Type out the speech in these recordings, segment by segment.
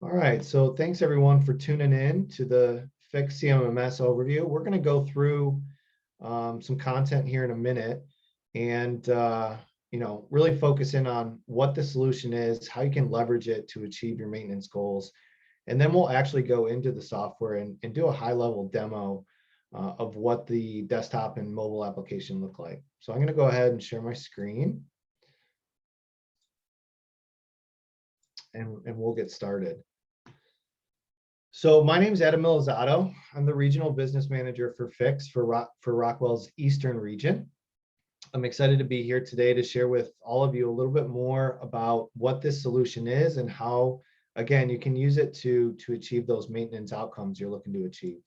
All right, so thanks everyone for tuning in to the Fiix CMMS overview. We're going to go through some content here in a minute and really focus in on what the solution is, how you can leverage it to achieve your maintenance goals. And then we'll actually go into the software and do a high-level demo of what the desktop and mobile application look like. So I'm going to go ahead and share my screen. And we'll get started. So my name is Adam Milizato. I'm the Regional Business Manager for Fiix for Rockwell's Eastern region. I'm excited to be here today to share with all of you a little bit more about what this solution is and how, again, you can use it to achieve those maintenance outcomes you're looking to achieve.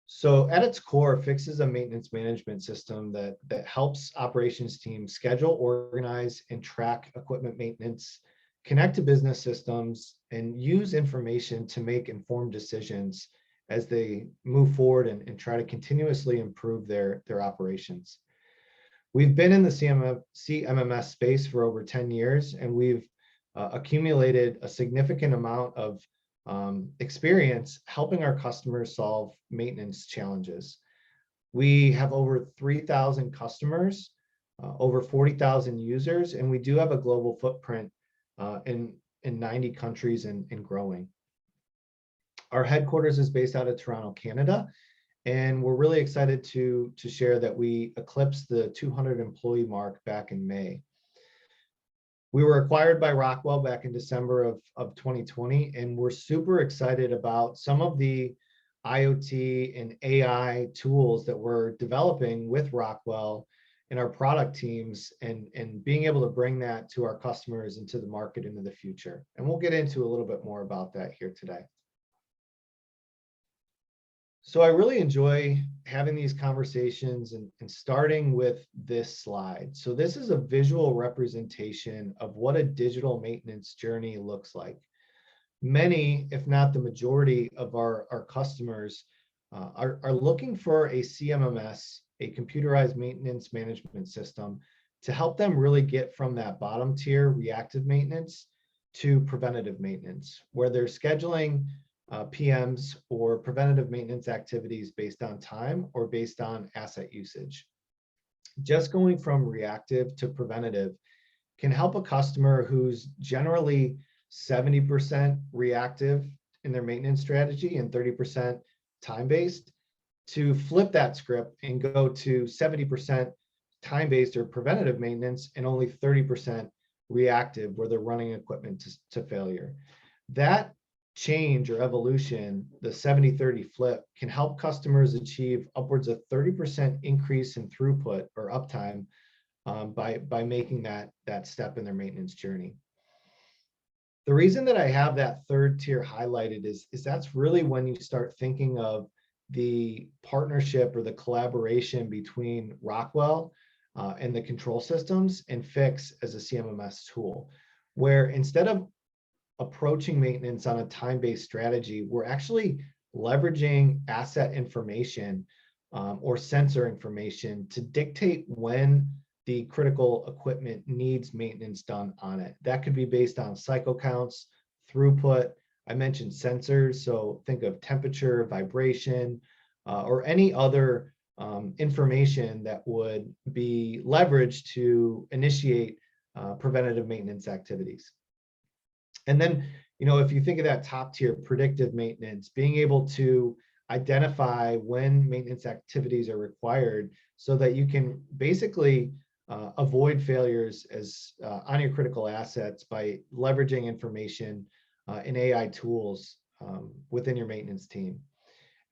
So at its core, Fiix is a maintenance management system that helps operations teams schedule, organize, and track equipment maintenance, connect to business systems, and use information to make informed decisions as they move forward and try to continuously improve their operations. We've been in the CMMS space for over 10 years, and we've accumulated a significant amount of experience helping our customers solve maintenance challenges. We have over 3,000 customers, over 40,000 users, and we do have a global footprint in 90 countries and growing. Our headquarters is based out of Toronto, Canada, and we're really excited to share that we eclipsed the 200 employee mark back in May. We were acquired by Rockwell back in December of 2020, and we're super excited about some of the IoT and AI tools that we're developing with Rockwell and our product teams and being able to bring that to our customers and to the market into the future. And we'll get into a little bit more about that here today. So I really enjoy having these conversations and starting with this slide. So this is a visual representation of what a digital maintenance journey looks like. Many, if not the majority of our customers are looking for a CMMS, a computerized maintenance management system, to help them really get from that bottom tier reactive maintenance to preventative maintenance, where they're scheduling PMs or preventative maintenance activities based on time or based on asset usage. Just going from reactive to preventative can help a customer who's generally 70% reactive in their maintenance strategy and 30% time-based to flip that script and go to 70% time-based or preventative maintenance and only 30% reactive where they're running equipment to failure. That change or evolution, the 70-30 flip, can help customers achieve upwards of 30% increase in throughput or uptime by making that step in their maintenance journey. The reason that I have that third tier highlighted is that's really when you start thinking of the partnership or the collaboration between Rockwell and the control systems and Fiix as a CMMS tool, where instead of approaching maintenance on a time-based strategy, we're actually leveraging asset information or sensor information to dictate when the critical equipment needs maintenance done on it. That could be based on cycle counts, throughput. I mentioned sensors, so think of temperature, vibration, or any other information that would be leveraged to initiate preventative maintenance activities. And then, if you think of that top tier predictive maintenance, being able to identify when maintenance activities are required so that you can basically avoid failures on your critical assets by leveraging information and AI tools within your maintenance team.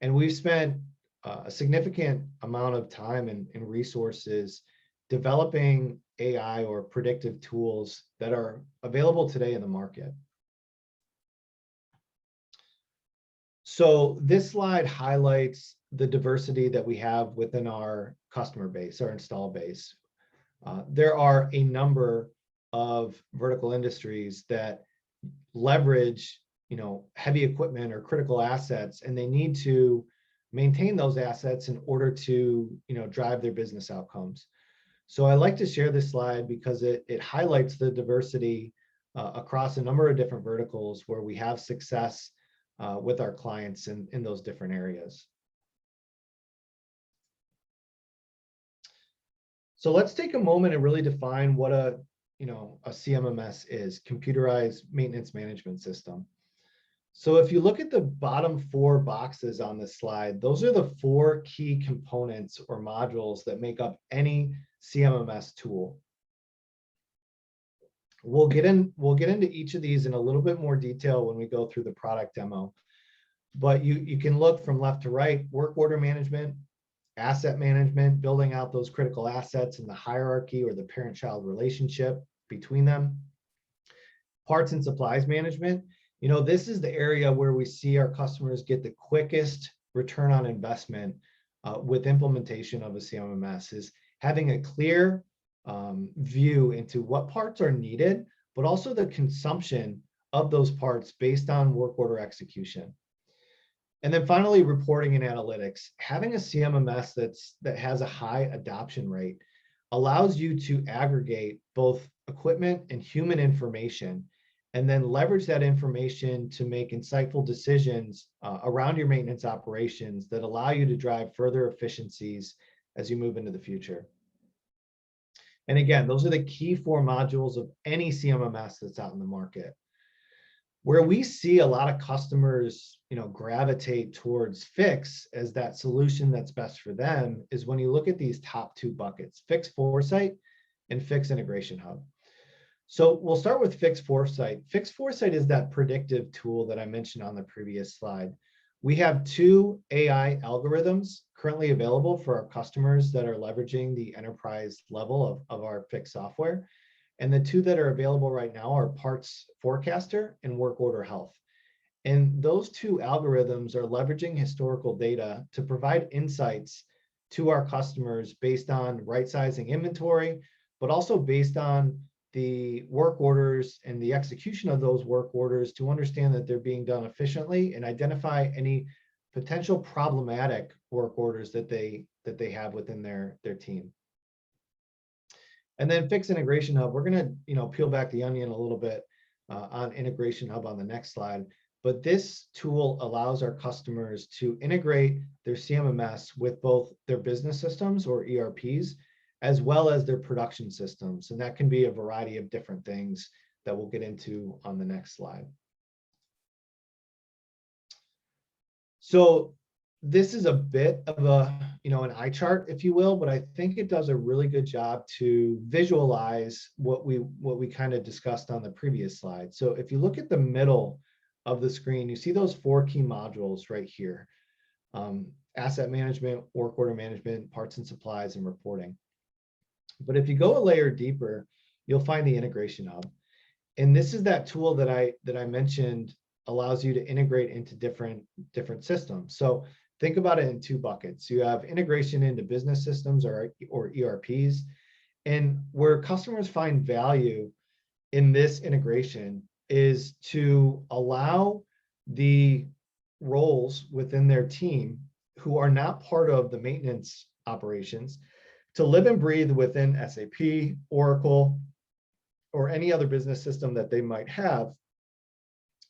And we've spent a significant amount of time and resources developing AI or predictive tools that are available today in the market. So this slide highlights the diversity that we have within our customer base, our install base. There are a number of vertical industries that leverage, heavy equipment or critical assets, and they need to maintain those assets in order to, drive their business outcomes. So I like to share this slide because it highlights the diversity across a number of different verticals where we have success with our clients in those different areas. So let's take a moment and really define what a CMMS is, computerized maintenance management system. So if you look at the bottom 4 boxes on this slide, those are the 4 key components or modules that make up any CMMS tool. We'll get into each of these in a little bit more detail when we go through the product demo. But you can look from left to right: work order management, asset management, building out those critical assets in the hierarchy or the parent-child relationship between them. Parts and supplies management. This is the area where we see our customers get the quickest return on investment with implementation of a CMMS, is having a clear view into what parts are needed, but also the consumption of those parts based on work order execution. And then finally, reporting and analytics. Having a CMMS that has a high adoption rate allows you to aggregate both equipment and human information, and then leverage that information to make insightful decisions around your maintenance operations that allow you to drive further efficiencies as you move into the future. And again, those are the key 4 modules of any CMMS that's out in the market. Where we see a lot of customers, gravitate towards Fiix as that solution that's best for them is when you look at these top 2 buckets: Fiix Foresight and Fiix Integration Hub. So we'll start with Fiix Foresight. Fiix Foresight is that predictive tool that I mentioned on the previous slide. We have 2 AI algorithms currently available for our customers that are leveraging the enterprise level of our Fiix software. And the 2 that are available right now are Parts Forecaster and Work Order Health. And those 2 algorithms are leveraging historical data to provide insights to our customers based on right-sizing inventory, but also based on the work orders and the execution of those work orders to understand that they're being done efficiently and identify any potential problematic work orders that they have within their team. And then Fiix Integration Hub, we're going to peel back the onion a little bit on Integration Hub on the next slide. But this tool allows our customers to integrate their CMMS with both their business systems or ERPs, as well as their production systems. And that can be a variety of different things that we'll get into on the next slide. So this is a bit of an eye chart, if you will, but I think it does a really good job to visualize what we kind of discussed on the previous slide. So if you look at the middle of the screen, you see those 4 key modules right here: asset management, work order management, parts and supplies, and reporting. But if you go a layer deeper, you'll find the Integration Hub. And this is that tool that I mentioned allows you to integrate into different systems. So think about it in 2 buckets. You have integration into business systems or ERPs, and where customers find value in this integration is to allow the roles within their team who are not part of the maintenance operations to live and breathe within SAP, Oracle, or any other business system that they might have,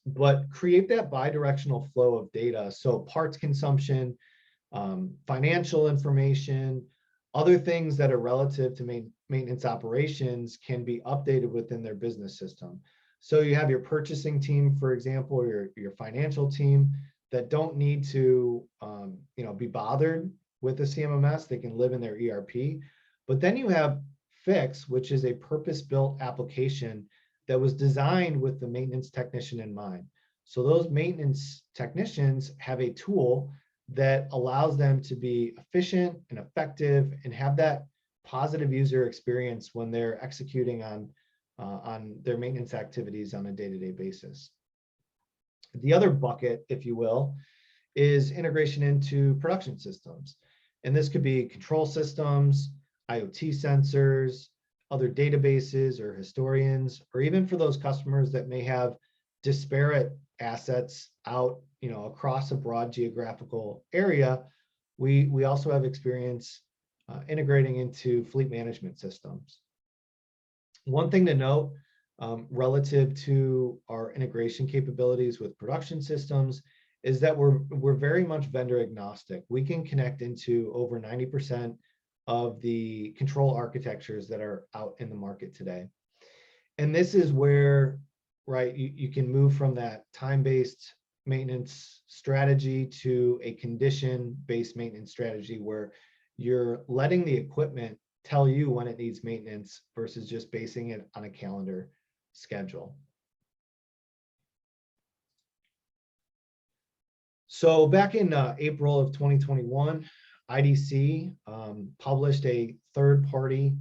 but create that bi-directional flow of data. So parts consumption, financial information, other things that are relative to maintenance operations can be updated within their business system. So you have your purchasing team, for example, or your financial team that don't need to be bothered with the CMMS. They can live in their ERP. But then you have Fiix, which is a purpose-built application that was designed with the maintenance technician in mind. So those maintenance technicians have a tool that allows them to be efficient and effective and have that positive user experience when they're executing on their maintenance activities on a day-to-day basis. The other bucket, if you will, is integration into production systems. And this could be control systems, IoT sensors, other databases or historians, or even for those customers that may have disparate assets out across a broad geographical area, we also have experience integrating into fleet management systems. One thing to note relative to our integration capabilities with production systems is that we're very much vendor agnostic. We can connect into over 90% of the control architectures that are out in the market today. And this is where, right, you can move from that time-based maintenance strategy to a condition-based maintenance strategy where you're letting the equipment tell you when it needs maintenance versus just basing it on a calendar schedule. So back in April of 2021, IDC published a third-party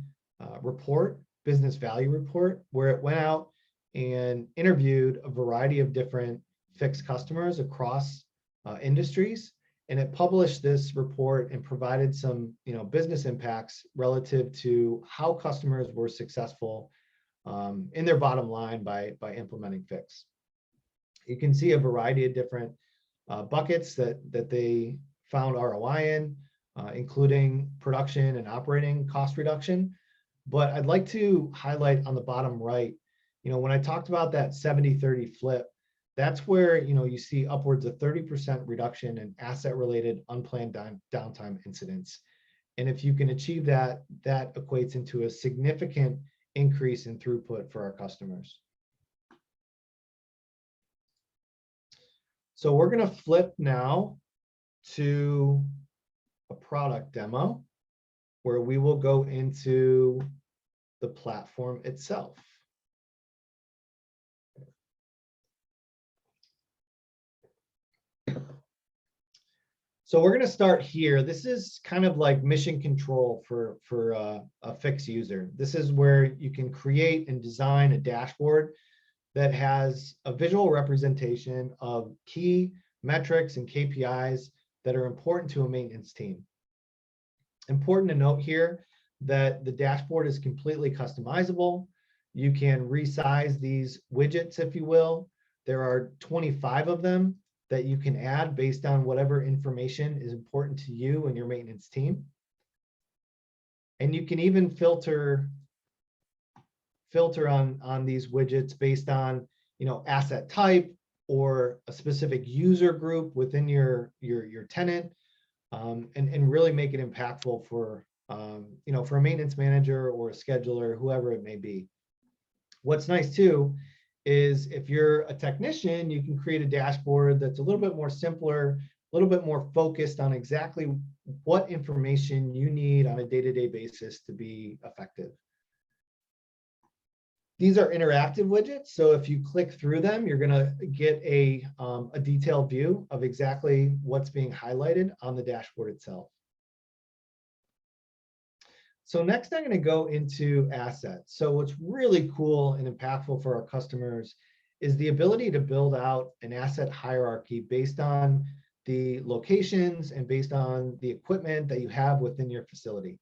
report, business value report, where it went out and interviewed a variety of different fixed customers across industries. And it published this report and provided some business impacts relative to how customers were successful in their bottom line by implementing Fiix. You can see a variety of different buckets that they found ROI in, including production and operating cost reduction. But I'd like to highlight on the bottom right, when I talked about that 70-30 flip, that's where you see upwards of 30% reduction in asset-related unplanned downtime incidents. And if you can achieve that, that equates into a significant increase in throughput for our customers. So we're going to flip now to a product demo where we will go into the platform itself. So we're going to start here. This is kind of like mission control for a Fiix user. This is where you can create and design a dashboard that has a visual representation of key metrics and KPIs that are important to a maintenance team. Important to note here that the dashboard is completely customizable. You can resize these widgets, if you will. There are 25 of them that you can add based on whatever information is important to you and your maintenance team. And you can even filter on these widgets based on asset type or a specific user group within your tenant, and really make it impactful for for a maintenance manager or a scheduler, whoever it may be. What's nice too is if you're a technician, you can create a dashboard that's a little bit more simpler, a little bit more focused on exactly what information you need on a day-to-day basis to be effective. These are interactive widgets, so if you click through them, you're going to get a detailed view of exactly what's being highlighted on the dashboard itself. So next, I'm going to go into assets. So what's really cool and impactful for our customers is the ability to build out an asset hierarchy based on the locations and based on the equipment that you have within your facility.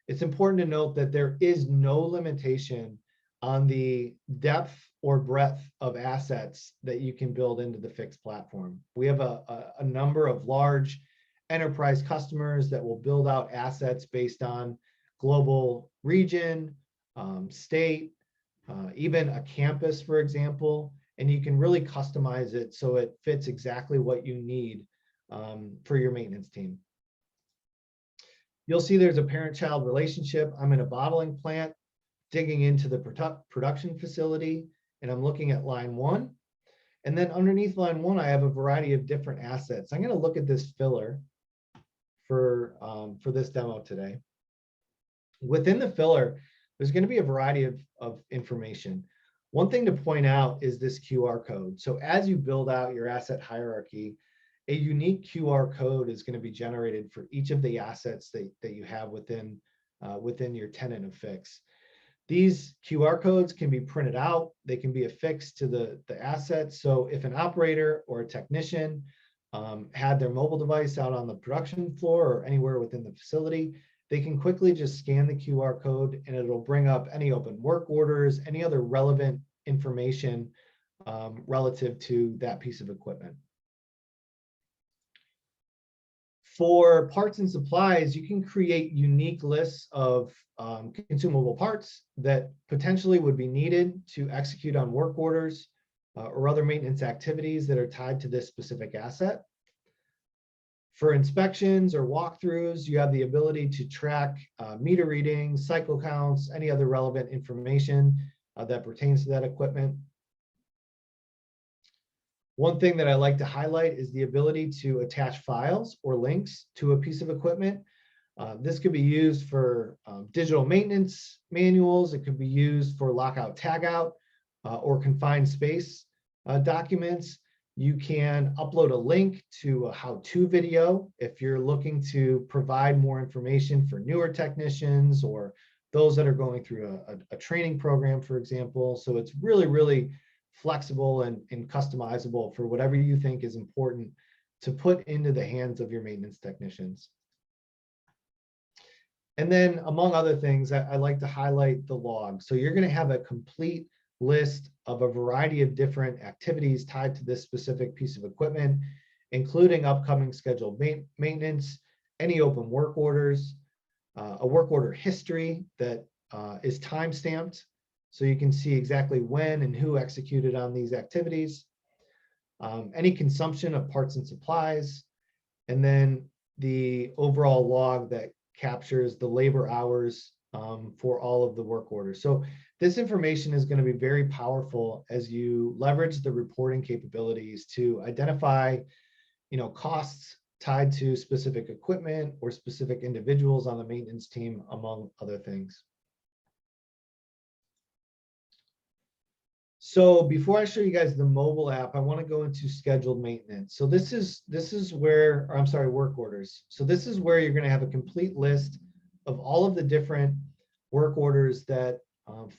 It's important to note that there is no limitation on the depth or breadth of assets that you can build into the Fiix platform. We have a number of large enterprise customers that will build out assets based on global region, state, even a campus, for example, and you can really customize it so it fits exactly what you need for your maintenance team. You'll see there's a parent-child relationship. I'm in a bottling plant, digging into the production facility, and I'm looking at line 1. And then underneath line 1, I have a variety of different assets. I'm going to look at this filler for this demo today. Within the filler, there's going to be a variety of information. One thing to point out is this QR code. So as you build out your asset hierarchy, a unique QR code is going to be generated for each of the assets that you have within your tenant of Fiix. These QR codes can be printed out. They can be affixed to the assets. So if an operator or a technician had their mobile device out on the production floor or anywhere within the facility, they can quickly just scan the QR code and it'll bring up any open work orders, any other relevant information relative to that piece of equipment. For parts and supplies, you can create unique lists of consumable parts that potentially would be needed to execute on work orders or other maintenance activities that are tied to this specific asset. For inspections or walkthroughs, you have the ability to track meter readings, cycle counts, any other relevant information that pertains to that equipment. One thing that I like to highlight is the ability to attach files or links to a piece of equipment. This could be used for digital maintenance manuals. It could be used for lockout tagout or confined space documents. You can upload a link to a how-to video if you're looking to provide more information for newer technicians or those that are going through a training program, for example. So it's really, really flexible and customizable for whatever you think is important to put into the hands of your maintenance technicians. And then among other things, I like to highlight the log. So you're going to have a complete list of a variety of different activities tied to this specific piece of equipment, including upcoming scheduled maintenance, any open work orders, a work order history that is time-stamped, so you can see exactly when and who executed on these activities, any consumption of parts and supplies, and then the overall log that captures the labor hours for all of the work orders. So this information is going to be very powerful as you leverage the reporting capabilities to identify, costs tied to specific equipment or specific individuals on the maintenance team, among other things. So before I show you guys the mobile app, I want to go into scheduled maintenance. So this is where, or I'm sorry, work orders. So this is where you're going to have a complete list of all of the different work orders that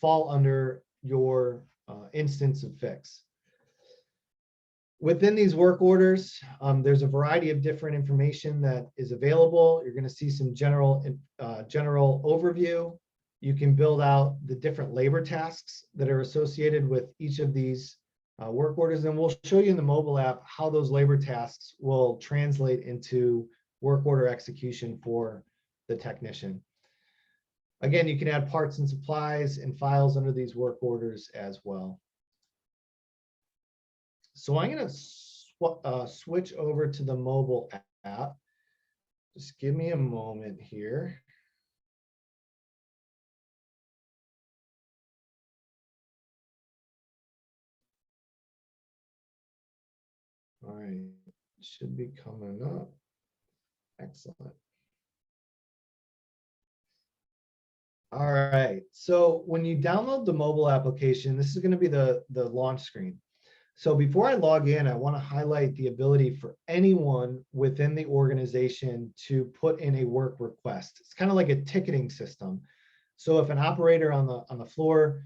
fall under your instance of Fiix. Within these work orders, there's a variety of different information that is available. You're going to see some general overview. You can build out the different labor tasks that are associated with each of these work orders. And we'll show you in the mobile app how those labor tasks will translate into work order execution for the technician. Again, you can add parts and supplies and files under these work orders as well. So I'm going to switch over to the mobile app. Just give me a moment here. All right, should be coming up. Excellent. All right, so when you download the mobile application, this is going to be the launch screen. So before I log in, I want to highlight the ability for anyone within the organization to put in a work request. It's kind of like a ticketing system. So if an operator on the floor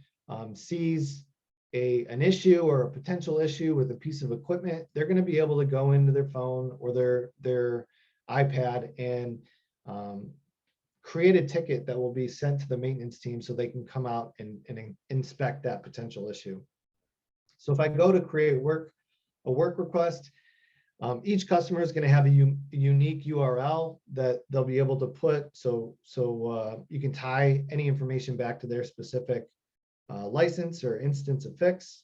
sees an issue or a potential issue with a piece of equipment, they're going to be able to go into their phone or their iPad and create a ticket that will be sent to the maintenance team so they can come out and inspect that potential issue. So if I go to create a work request, each customer is going to have a unique URL that they'll be able to put, so you can tie any information back to their specific license or instance of Fiix.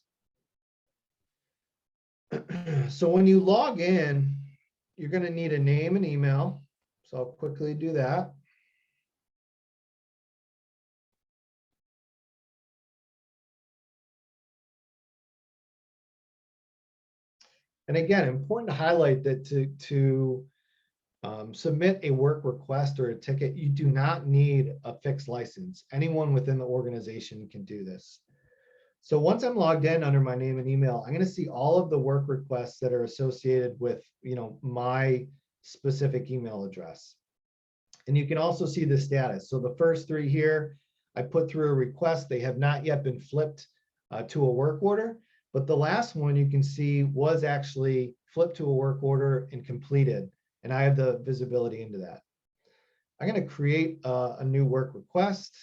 So when you log in, you're going to need a name and email. So I'll quickly do that. And again, important to highlight that to submit a work request or a ticket, you do not need a Fiix license. Anyone within the organization can do this. So once I'm logged in under my name and email, I'm going to see all of the work requests that are associated with my specific email address. And you can also see the status. So the first three here, I put through a request. They have not yet been flipped to a work order. But the last one you can see was actually flipped to a work order and completed. And I have the visibility into that. I'm going to create a new work request.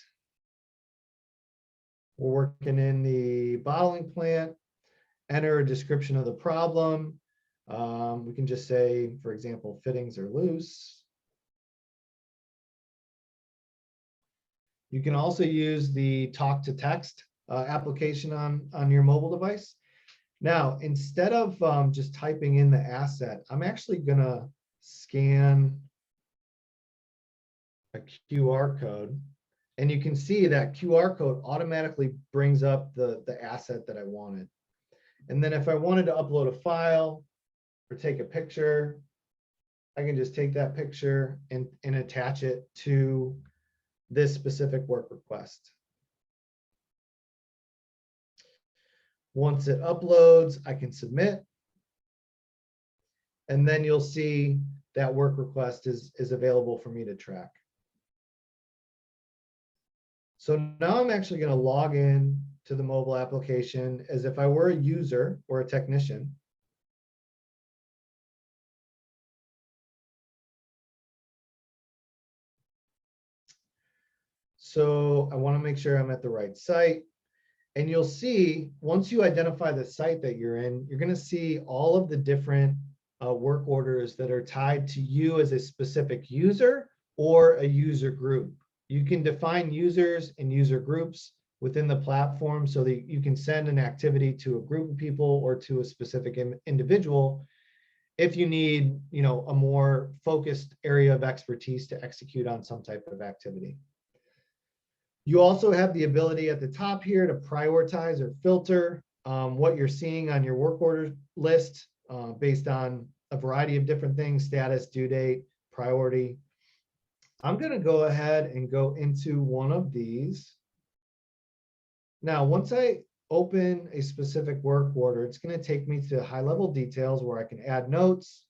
We're working in the bottling plant, enter a description of the problem. We can just say, for example, fittings are loose. You can also use the talk to text application on your mobile device. Now, instead of just typing in the asset, I'm actually gonna scan a QR code, and you can see that QR code automatically brings up the asset that I wanted. And then if I wanted to upload a file or take a picture, I can just take that picture and attach it to this specific work request. Once it uploads, I can submit. And then you'll see that work request is available for me to track. So now I'm actually going to log in to the mobile application as if I were a user or a technician. So I want to make sure I'm at the right site. And you'll see, once you identify the site that you're in, you're going to see all of the different work orders that are tied to you as a specific user or a user group. You can define users and user groups within the platform so that you can send an activity to a group of people or to a specific individual if you need, a more focused area of expertise to execute on some type of activity. You also have the ability at the top here to prioritize or filter what you're seeing on your work order list based on a variety of different things: status, due date, priority. I'm going to go ahead and go into one of these. Now, once I open a specific work order, it's going to take me to high-level details where I can add notes,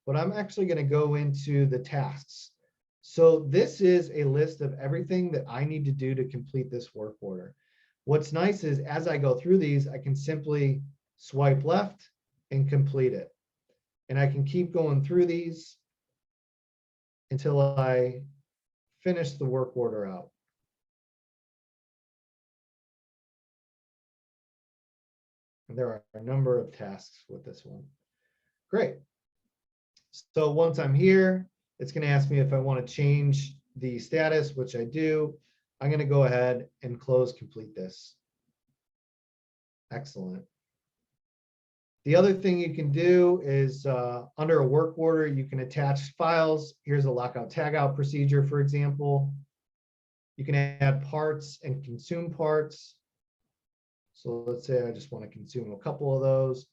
but I'm actually going to go into the tasks. So this is a list of everything that I need to do to complete this work order. What's nice is as I go through these, I can simply swipe left and complete it. And I can keep going through these until I finish the work order out. And there are a number of tasks with this one. Great. So once I'm here, it's going to ask me if I want to change the status, which I do. I'm going to go ahead and close complete this. Excellent. The other thing you can do is under a work order, you can attach files. Here's a lockout tagout procedure, for example. You can add parts and consume parts. So let's say I just want to consume a couple of those,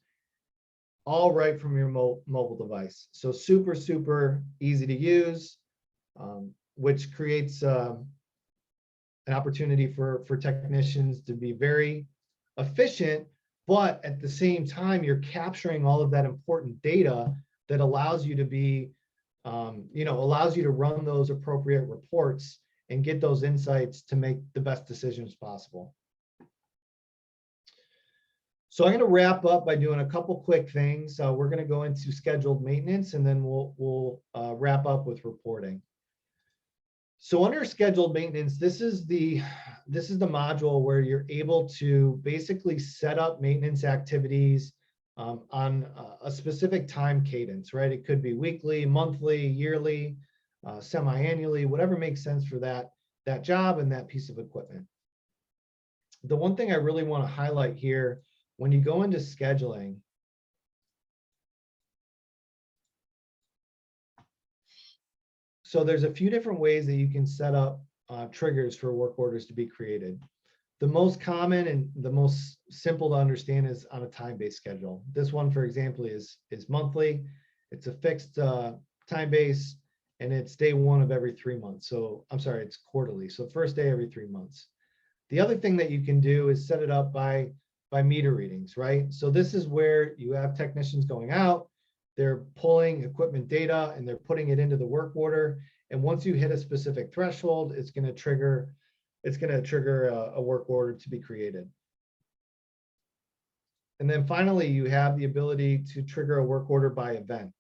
all right from your mobile device. So super, super easy to use, which creates an opportunity for technicians to be very efficient, but at the same time, you're capturing all of that important data that allows you to be, allows you to run those appropriate reports and get those insights to make the best decisions possible. So I'm going to wrap up by doing a couple quick things. We're going to go into scheduled maintenance, and then we'll wrap up with reporting. So under scheduled maintenance, this is the module where you're able to basically set up maintenance activities on a specific time cadence, right? It could be weekly, monthly, yearly, semi-annually, whatever makes sense for that job and that piece of equipment. The one thing I really want to highlight here, when you go into scheduling, so there's a few different ways that you can set up triggers for work orders to be created. The most common and the most simple to understand is on a time-based schedule. This one, for example, is monthly. It's a fixed time base, and it's day one of every 3 months. So I'm sorry, it's quarterly. So first day every 3 months. The other thing that you can do is set it up by meter readings, right? So this is where you have technicians going out, they're pulling equipment data and they're putting it into the work order. And once you hit a specific threshold, it's going to trigger a work order to be created. And then finally, you have the ability to trigger a work order by event.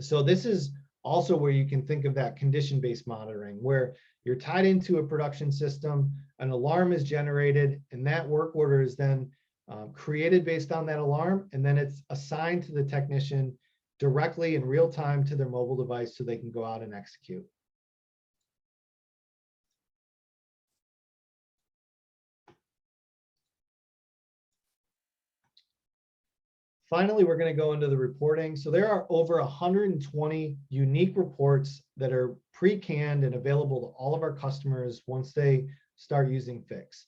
So this is also where you can think of that condition-based monitoring, where you're tied into a production system, an alarm is generated, and that work order is then created based on that alarm, and then it's assigned to the technician directly in real time to their mobile device so they can go out and execute. Finally, we're going to go into the reporting. So there are over 120 unique reports that are pre-canned and available to all of our customers once they start using Fiix.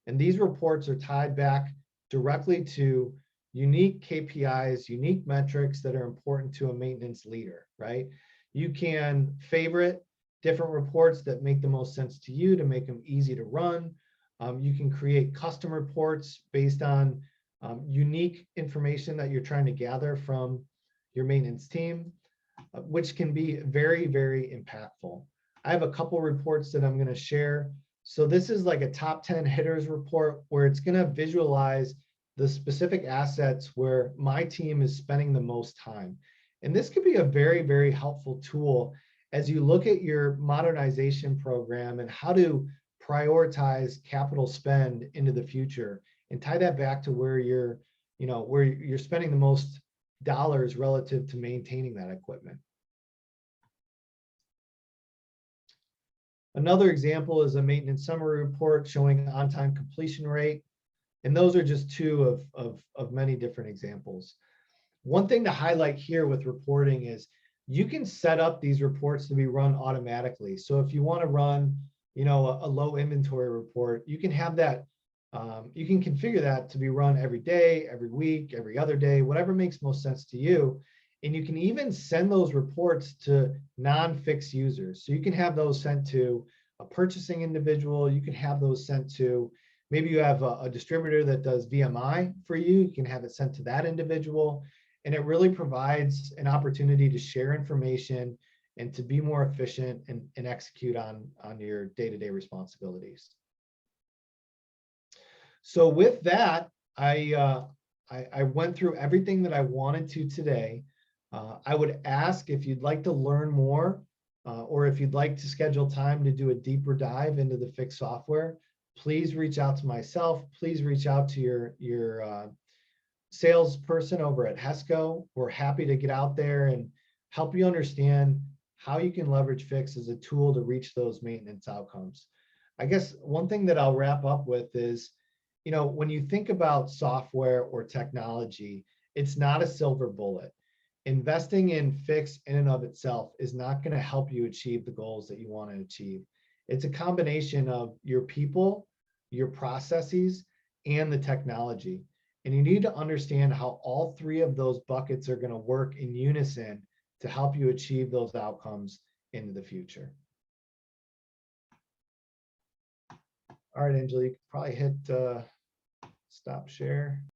And these reports are tied back directly to unique KPIs, unique metrics that are important to a maintenance leader, right? You can favorite different reports that make the most sense to you to make them easy to run. You can create custom reports based on unique information that you're trying to gather from your maintenance team, which can be very, very impactful. I have a couple reports that I'm going to share. So this is like a top 10 hitters report where it's going to visualize the specific assets where my team is spending the most time. And this could be a very, very helpful tool as you look at your modernization program and how to prioritize capital spend into the future, and tie that back to where you're, where you're spending the most dollars relative to maintaining that equipment. Another example is a maintenance summary report showing on-time completion rate. And those are just two of many different examples. One thing to highlight here with reporting is you can set up these reports to be run automatically. So if you want to run, a low inventory report, you can have that. You can configure that to be run every day, every week, every other day, whatever makes most sense to you. And you can even send those reports to non-Fiix users. So you can have those sent to a purchasing individual. You can have those sent to, maybe you have a distributor that does VMI for you. You can have it sent to that individual. And it really provides an opportunity to share information and to be more efficient and execute on your day-to-day responsibilities. So with that, I went through everything that I wanted to today. I would ask if you'd like to learn more, or if you'd like to schedule time to do a deeper dive into the Fiix software, please reach out to myself. Please reach out to your salesperson over at HESCO. We're happy to get out there and help you understand how you can leverage Fiix as a tool to reach those maintenance outcomes. I guess one thing that I'll wrap up with is, when you think about software or technology, it's not a silver bullet. Investing in Fiix in and of itself is not going to help you achieve the goals that you want to achieve. It's a combination of your people, your processes, and the technology. And you need to understand how all three of those buckets are going to work in unison to help you achieve those outcomes into the future. All right, Angela, you can probably hit stop share.